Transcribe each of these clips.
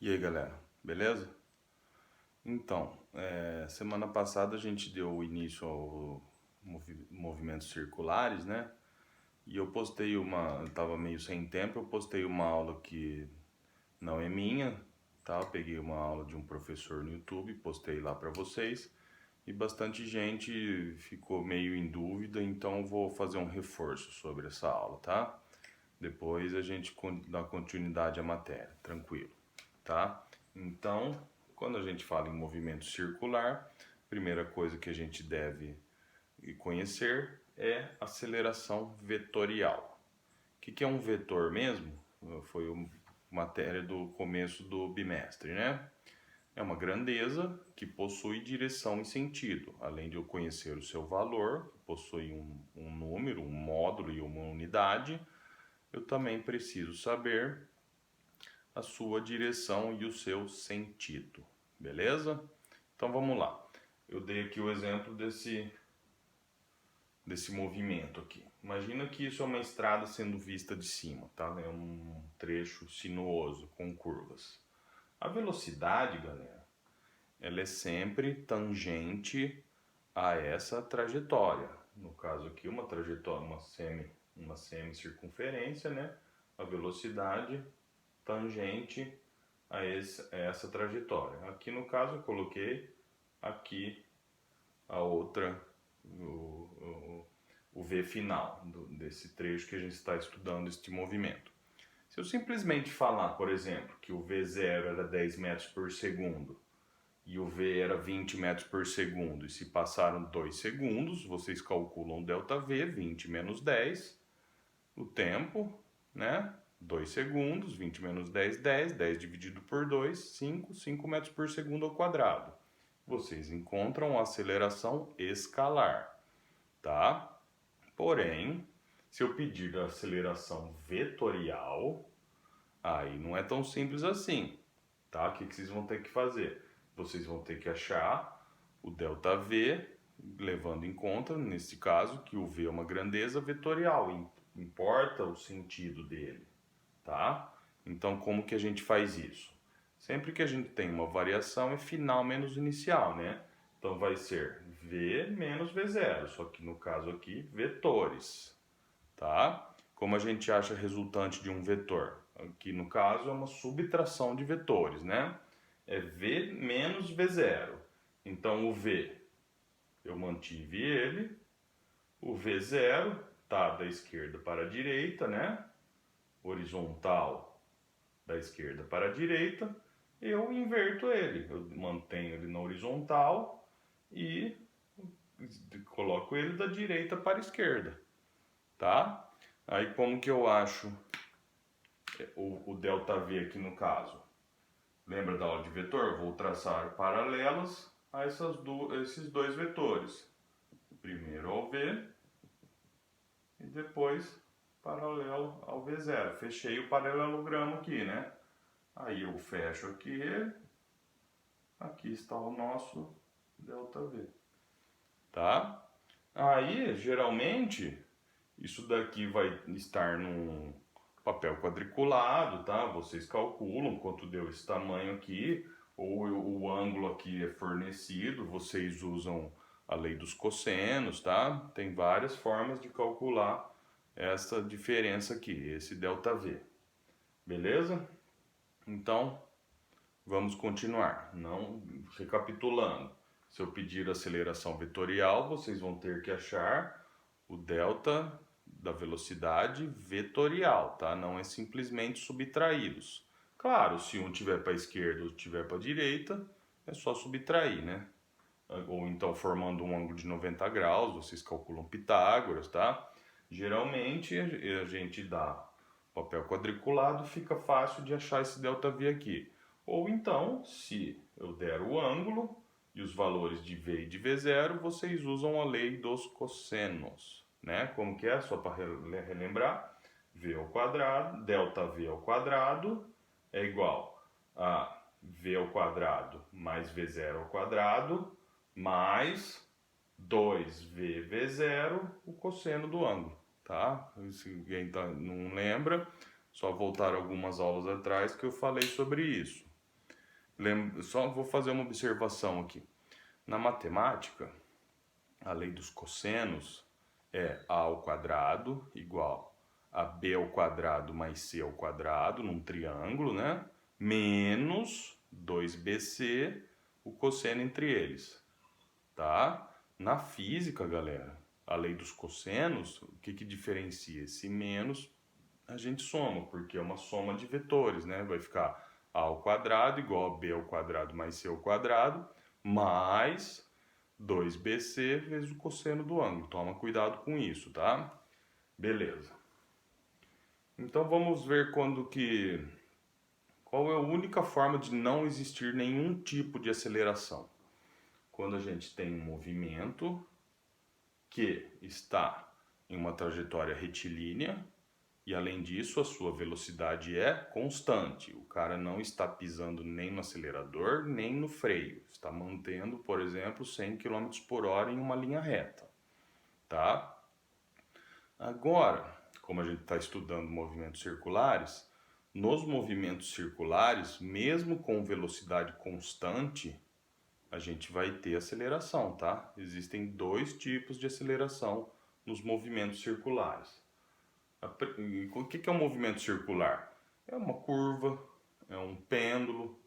E aí, galera, beleza? Então, semana passada a gente deu início ao movimentos circulares, né? E eu postei eu tava meio sem tempo, eu postei uma aula que não é minha, tá? Eu peguei uma aula de um professor no YouTube, postei lá pra vocês e bastante gente ficou meio em dúvida, então eu vou fazer um reforço sobre essa aula, tá? Depois a gente dá continuidade à matéria, tranquilo, tá? Então, quando a gente fala em movimento circular, a primeira coisa que a gente deve conhecer é aceleração vetorial. O que é um vetor mesmo? Foi uma matéria do começo do bimestre, né? É uma grandeza que possui direção e sentido. Além de eu conhecer o seu valor, que possui um número, um módulo e uma unidade, eu também preciso saber a sua direção e o seu sentido, beleza? Então vamos lá. Eu dei aqui o exemplo desse movimento aqui. Imagina que isso é uma estrada sendo vista de cima, tá? É um trecho sinuoso com curvas. A velocidade, galera, ela é sempre tangente a essa trajetória. No caso aqui, uma trajetória, uma semicircunferência, né? A velocidade tangente a essa trajetória. Aqui no caso eu coloquei aqui a outra, o V final desse trecho que a gente está estudando este movimento. Se eu simplesmente falar, por exemplo, que o V0 era 10 metros por segundo e o V era 20 metros por segundo, e se passaram 2 segundos, vocês calculam ΔV, 20 menos 10, o tempo, né? 2 segundos, 20 menos 10, 10, 10 dividido por 2, 5, 5 metros por segundo ao quadrado. Vocês encontram a aceleração escalar, tá? Porém, se eu pedir a aceleração vetorial, aí não é tão simples assim, tá? O que vocês vão ter que fazer? Vocês vão ter que achar o ΔV, levando em conta, nesse caso, que o V é uma grandeza vetorial, importa o sentido dele, tá? Então, como que a gente faz isso? Sempre que a gente tem uma variação, é final menos inicial, né? Então, vai ser V menos V0, só que no caso aqui, vetores, tá? Como a gente acha a resultante de um vetor? Aqui no caso é uma subtração de vetores, né? É V menos V0. Então, o V, eu mantive ele, o V0 tá da esquerda para a direita, né? Horizontal da esquerda para a direita, eu inverto ele. Eu mantenho ele na horizontal e coloco ele da direita para a esquerda, tá? Aí como que eu acho o ΔV aqui no caso? Lembra da aula de vetor? Vou traçar paralelas a esses dois vetores. Primeiro ao V e depois paralelo ao V0. Fechei o paralelogramo aqui, né? Aí eu fecho aqui ele. Aqui está o nosso ΔV, tá? Aí, geralmente, isso daqui vai estar num papel quadriculado, tá? Vocês calculam quanto deu esse tamanho aqui, ou o ângulo aqui é fornecido, vocês usam a lei dos cossenos, tá? Tem várias formas de calcular essa diferença aqui, esse ΔV. Beleza? Então, vamos continuar. Não recapitulando. Se eu pedir aceleração vetorial, vocês vão ter que achar o delta da velocidade vetorial, tá? Não é simplesmente subtraí-los. Claro, se um tiver para a esquerda ou tiver para a direita, é só subtrair, né? Ou então formando um ângulo de 90 graus, vocês calculam Pitágoras, tá? Geralmente a gente dá papel quadriculado, fica fácil de achar esse ΔV aqui. Ou então, se eu der o ângulo e os valores de V e de V0, vocês usam a lei dos cossenos, né? Como que é? Só para relembrar, V ao quadrado, ΔV ao quadrado é igual a V ao quadrado mais V0 ao quadrado mais 2VV0, o cosseno do ângulo, tá? Se alguém não lembra, só voltar algumas aulas atrás que eu falei sobre isso. Só vou fazer uma observação aqui. Na matemática, a lei dos cossenos é a ao quadrado igual a b ao quadrado mais c ao quadrado, num triângulo, né? Menos 2bc, o cosseno entre eles, tá? Na física, galera, a lei dos cossenos, o que diferencia? Esse menos a gente soma, porque é uma soma de vetores, né? Vai ficar a ao quadrado igual a b ao quadrado mais c ao quadrado, mais 2bc vezes o cosseno do ângulo. Toma cuidado com isso, tá? Beleza. Então vamos ver qual é a única forma de não existir nenhum tipo de aceleração. Quando a gente tem um movimento que está em uma trajetória retilínea e, além disso, a sua velocidade é constante. O cara não está pisando nem no acelerador nem no freio. Está mantendo, por exemplo, 100 km por hora em uma linha reta, tá? Agora, como a gente está estudando movimentos circulares, nos movimentos circulares, mesmo com velocidade constante, a gente vai ter aceleração, tá? Existem dois tipos de aceleração nos movimentos circulares. O que é um movimento circular? É uma curva, é um pêndulo,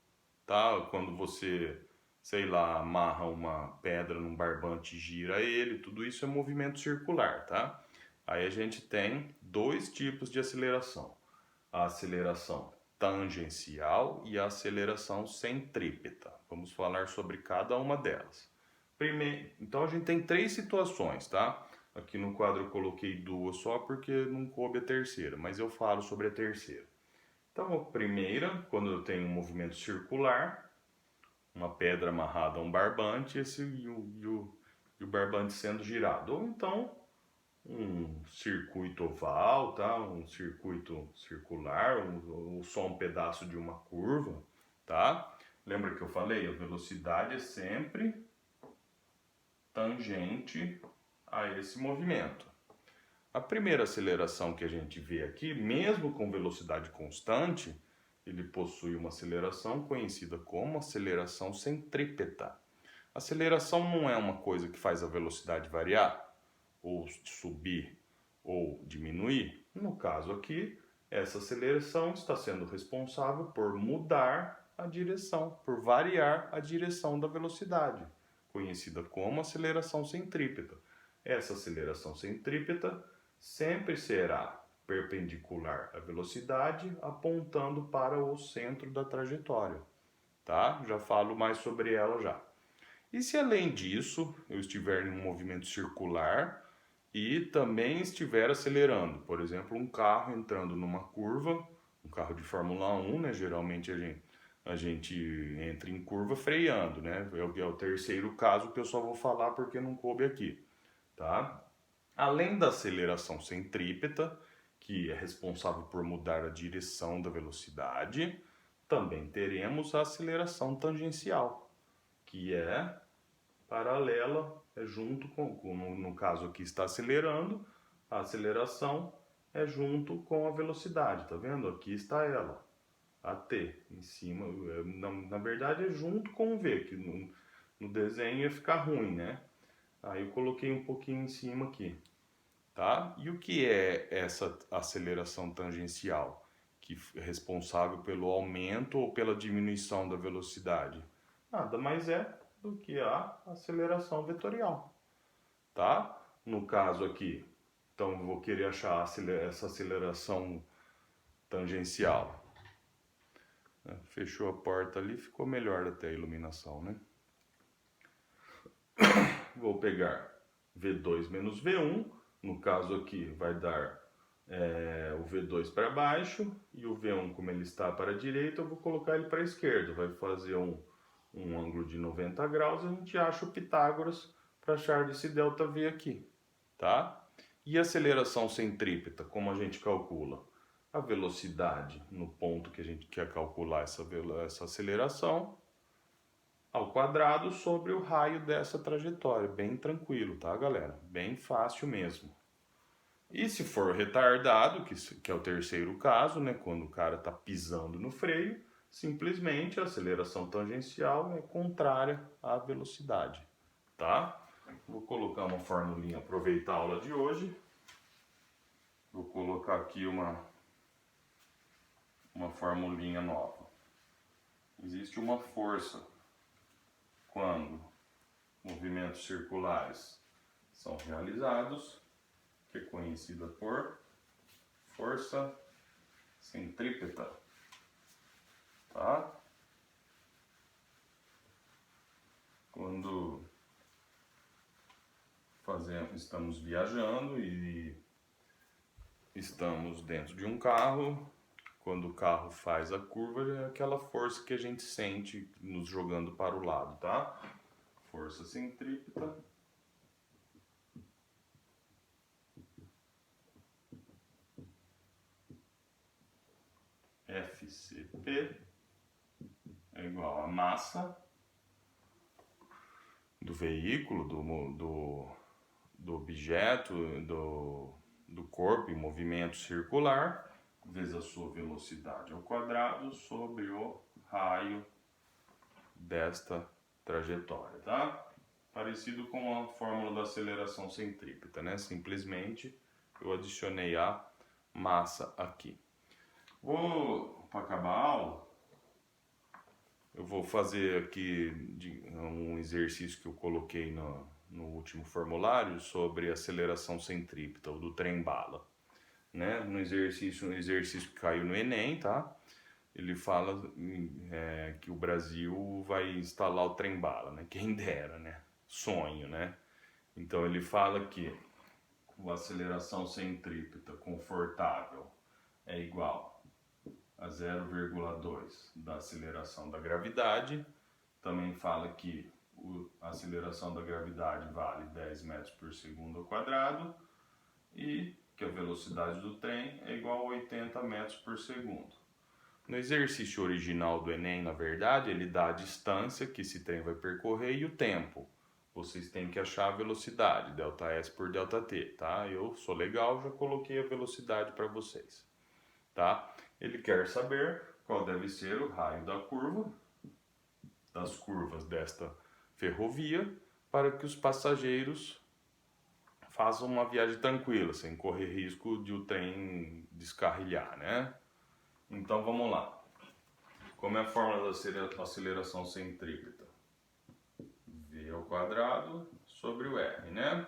tá? Quando você, sei lá, amarra uma pedra num barbante e gira ele, tudo isso é movimento circular, tá? Aí a gente tem dois tipos de aceleração. A aceleração tangencial e a aceleração centrípeta. Vamos falar sobre cada uma delas. Então a gente tem três situações, tá? Aqui no quadro eu coloquei duas só porque não coube a terceira, mas eu falo sobre a terceira. Então a primeira, quando eu tenho um movimento circular, uma pedra amarrada a um barbante e o barbante sendo girado. Ou então um circuito oval, tá? Um circuito circular, ou só um pedaço de uma curva, tá? Lembra que eu falei? A velocidade é sempre tangente a esse movimento. A primeira aceleração que a gente vê aqui, mesmo com velocidade constante, ele possui uma aceleração conhecida como aceleração centrípeta. Aceleração não é uma coisa que faz a velocidade variar, ou subir, ou diminuir. No caso aqui, essa aceleração está sendo responsável por mudar a direção, por variar a direção da velocidade, conhecida como aceleração centrípeta. Essa aceleração centrípeta sempre será perpendicular à velocidade, apontando para o centro da trajetória, tá? Já falo mais sobre ela já. E se além disso eu estiver em um movimento circular e também estiver acelerando, por exemplo, um carro entrando numa curva, um carro de Fórmula 1, né? Geralmente a gente entra em curva freando, né? É o terceiro caso que eu só vou falar porque não coube aqui, tá? Além da aceleração centrípeta, que é responsável por mudar a direção da velocidade, também teremos a aceleração tangencial, que é paralela, é junto no caso aqui está acelerando, a aceleração é junto com a velocidade, tá vendo? Aqui está ela, a t, em cima, na verdade é junto com o v, que no desenho ia ficar ruim, né? Aí eu coloquei um pouquinho em cima aqui, tá? E o que é essa aceleração tangencial, que é responsável pelo aumento ou pela diminuição da velocidade? Nada mais é do que a aceleração vetorial, tá? No caso aqui, então eu vou querer achar essa aceleração tangencial. Fechou a porta ali, ficou melhor até a iluminação, né? Vou pegar V2 menos V1, no caso aqui vai dar o V2 para baixo e o V1, como ele está para a direita, eu vou colocar ele para a esquerda, vai fazer um ângulo de 90 graus, a gente acha o Pitágoras para achar desse ΔV aqui, tá? E a aceleração centrípeta, como a gente calcula? A velocidade no ponto que a gente quer calcular essa aceleração ao quadrado sobre o raio dessa trajetória. Bem tranquilo, tá, galera? Bem fácil mesmo. E se for retardado, que é o terceiro caso, né? Quando o cara está pisando no freio, Simplesmente a aceleração tangencial é contrária à velocidade, tá? Vou colocar uma formulinha, aproveitar a aula de hoje. Vou colocar aqui uma formulinha nova. Existe uma força quando movimentos circulares são realizados, que é conhecida por força centrípeta, tá? Quando estamos viajando e estamos dentro de um carro, quando o carro faz a curva, é aquela força que a gente sente nos jogando para o lado, tá? Força centrípeta FCP é igual a massa do veículo, do objeto, do corpo em movimento circular, vezes a sua velocidade ao quadrado sobre o raio desta trajetória, tá? Parecido com a fórmula da aceleração centrípeta, né? Simplesmente eu adicionei a massa aqui. Para acabar a aula, eu vou fazer aqui um exercício que eu coloquei no último formulário sobre aceleração centrípeta, ou do trem-bala. Né? Um exercício que caiu no Enem, tá? Ele fala que o Brasil vai instalar o trem-bala, né? Quem dera, né? Sonho, né? Então ele fala que a aceleração centrípeta confortável é igual a 0,2 da aceleração da gravidade. Também fala que a aceleração da gravidade vale 10 metros por segundo ao quadrado e que a velocidade do trem é igual a 80 metros por segundo. No exercício original do Enem, na verdade, ele dá a distância que esse trem vai percorrer e o tempo. Vocês têm que achar a velocidade, ΔS por ΔT, tá? Eu sou legal, já coloquei a velocidade para vocês, tá? Ele quer saber qual deve ser o raio da curva, das curvas desta ferrovia, para que os passageiros façam uma viagem tranquila, sem correr risco de o trem descarrilhar, né? Então vamos lá. Como é a fórmula da aceleração centrípeta? V ao quadrado sobre o R, né?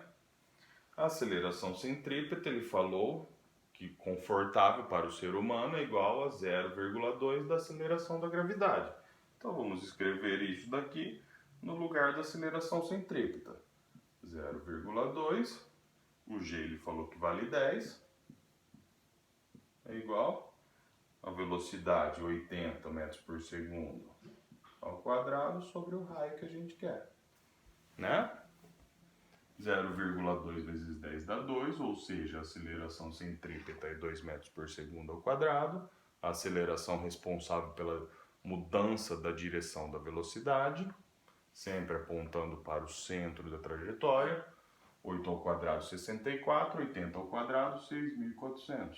A aceleração centrípeta, ele falou que confortável para o ser humano é igual a 0,2 da aceleração da gravidade. Então vamos escrever isso daqui no lugar da aceleração centrípeta. 0,2, o G ele falou que vale 10, é igual a velocidade 80 metros por segundo ao quadrado sobre o raio que a gente quer, né? 0,2 vezes 10 dá 2, ou seja, a aceleração centrípeta é 2 metros por segundo ao quadrado, a aceleração responsável pela mudança da direção da velocidade, sempre apontando para o centro da trajetória. 8 ao quadrado 64, 80 ao quadrado 6.400,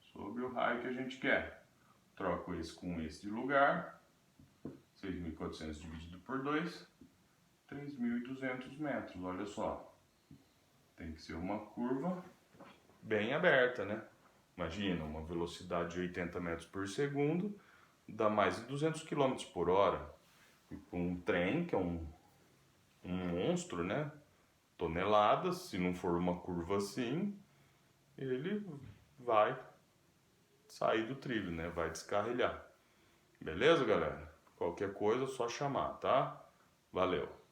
sobre o raio que a gente quer. Troco esse com esse de lugar, 6.400 dividido por 2, 3.200 metros, olha só. Tem que ser uma curva bem aberta, né? Imagina, uma velocidade de 80 metros por segundo, dá mais de 200 km por hora. E com um trem, que é um monstro, né? Toneladas, se não for uma curva assim, ele vai sair do trilho, né? Vai descarrilhar. Beleza, galera? Qualquer coisa é só chamar, tá? Valeu!